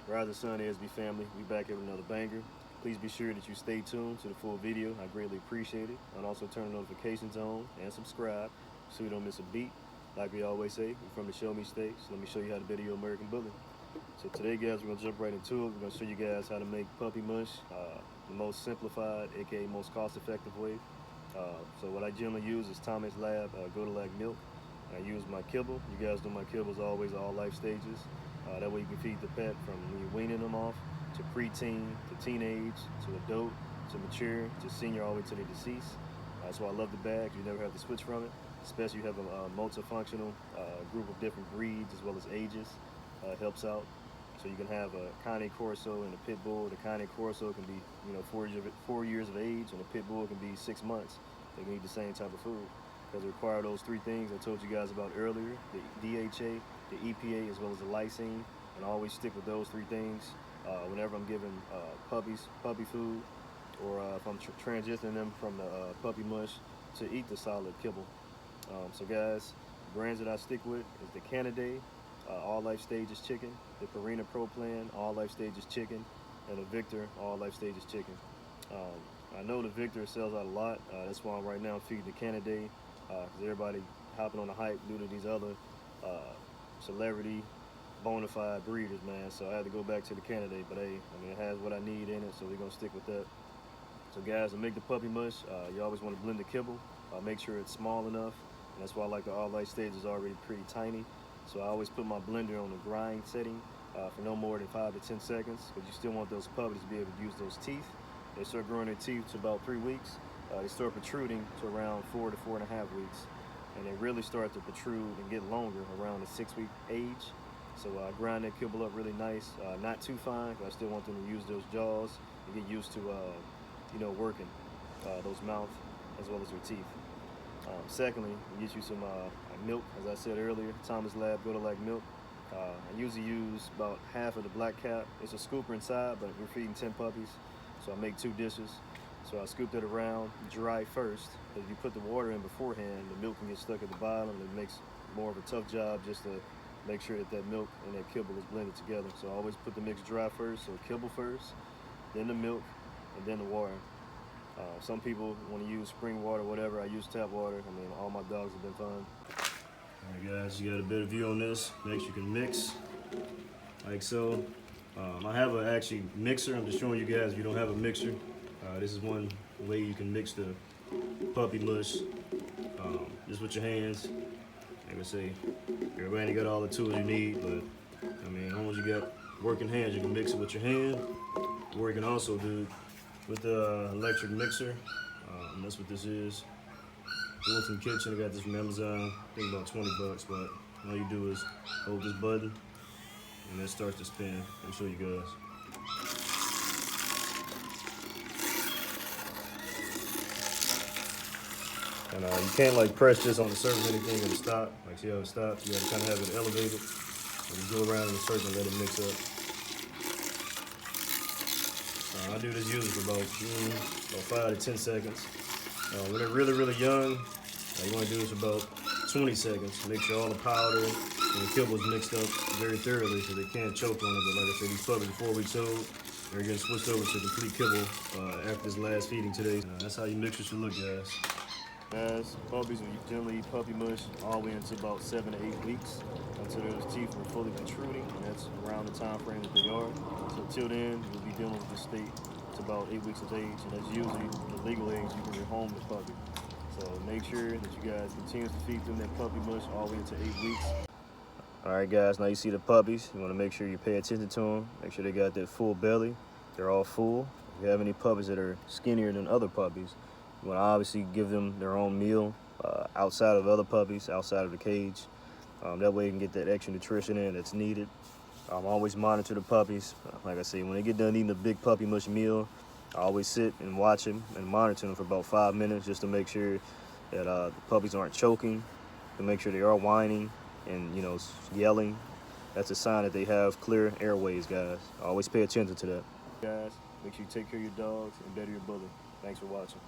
Rise and Sun ASB family, we back here with another banger. Please be sure that you stay tuned to the full video. I greatly appreciate it. And also turn the notifications on and subscribe so you don't miss a beat. Like we always say, we're from the Show Me State, so let me show you how to video American Bully. So today, guys, we're gonna jump right into it. We're gonna show you guys how to make puppy mush, the most simplified, aka most cost-effective way. So what I generally use is Thomas Lab Go to Lag milk. I use my Kibble. You guys know my Kibble is always all life stages. That way you can feed the pet from when you're weaning them off to preteen, to teenage, to adult, to mature, to senior, all the way to the deceased. That's why I love the bag. You never have to switch from it, especially you have a multifunctional group of different breeds as well as ages. Helps out. So you can have a Cane Corso and a Pit Bull. The Cane Corso can be, 4 years of age, and a Pit Bull can be 6 months. They can eat the same type of food because they require those three things I told you guys about earlier: the DHA, the EPA, as well as the lysine. And I always stick with those three things whenever I'm giving puppies puppy food, or if I'm transitioning them from the puppy mush to eat the solid kibble. So guys, the brands that I stick with is the Canidae, all life stages chicken, the Purina Pro Plan, all life stages chicken, and the Victor, all life stages chicken. I know the Victor sells out a lot. That's why I'm right now feeding the Canidae, because everybody hopping on the hype due to these other celebrity bona fide breeders, man. So I had to go back to the Canidae, but hey, it has what I need in it, so we're gonna stick with that. So guys, to make the puppy mush, you always want to blend the kibble. Make sure it's small enough, and that's why I like the all life stages already pretty tiny. So I always put my blender on the grind setting for no more than 5 to 10 seconds, because you still want those puppies to be able to use those teeth. They start growing their teeth to about 3 weeks. They start protruding to around 4 to 4.5 weeks. And they really start to protrude and get longer around the 6-week age. So I grind that kibble up really nice, not too fine, because I still want them to use those jaws and get used to, working those mouth as well as their teeth. Secondly, you get you some milk, as I said earlier, Thomas Lab Go to Lag milk. I usually use about half of the black cap. It's a scooper inside, but we're feeding 10 puppies, so I make 2 dishes. So I scoop it around dry first. If you put the water in beforehand, the milk can get stuck at the bottom, and it makes more of a tough job just to make sure that milk and that kibble is blended together. So I always put the mix dry first, so kibble first, then the milk, and then the water. Some people want to use spring water, whatever. I use tap water. All my dogs have been fine. All right, guys, you got a better view on this. Next, you can mix like so. I have an actually mixer. I'm just showing you guys if you don't have a mixer. This is one way you can mix the puppy mush, just with your hands. Like I say, everybody got all the tools you need, but as long as you got working hands, you can mix it with your hand, or you can also do with the electric mixer. That's what this is. Wilson Kitchen, I got this from Amazon. I think about 20 bucks, but all you do is hold this button and it starts to spin. I'll show you guys. And you can't press this on the surface or anything and stop. See how it stops? You gotta kind of have it elevated. And you go around in a circle and let it mix up. I do this usually for about 5 to 10 seconds. When they're really, really young, you want to do this for about 20 seconds. Make sure all the powder and the kibble is mixed up very thoroughly so they can't choke on it. But like I said, these puppies are 4 weeks old. They're getting switched over to complete kibble after this last feeding today. That's how your mixture should look, guys. Guys, puppies will generally eat puppy mush all the way into about 7 to 8 weeks until those teeth are fully protruding, and that's around the time frame that they are. So till then, you'll be dealing with this state to about 8 weeks of age, and that's usually the legal age you can rehome the puppy. So make sure that you guys continue to feed them that puppy mush all the way into 8 weeks. All right, guys, now you see the puppies. You want to make sure you pay attention to them. Make sure they got that full belly. They're all full. If you have any puppies that are skinnier than other puppies, you want to obviously give them their own meal outside of other puppies, outside of the cage. That way you can get that extra nutrition in that's needed. Always monitor the puppies. Like I say, when they get done eating a big puppy mush meal, I always sit and watch them and monitor them for about 5 minutes just to make sure that the puppies aren't choking, to make sure they are whining and yelling. That's a sign that they have clear airways, guys. Always pay attention to that. Guys, make sure you take care of your dogs and better your bully. Thanks for watching.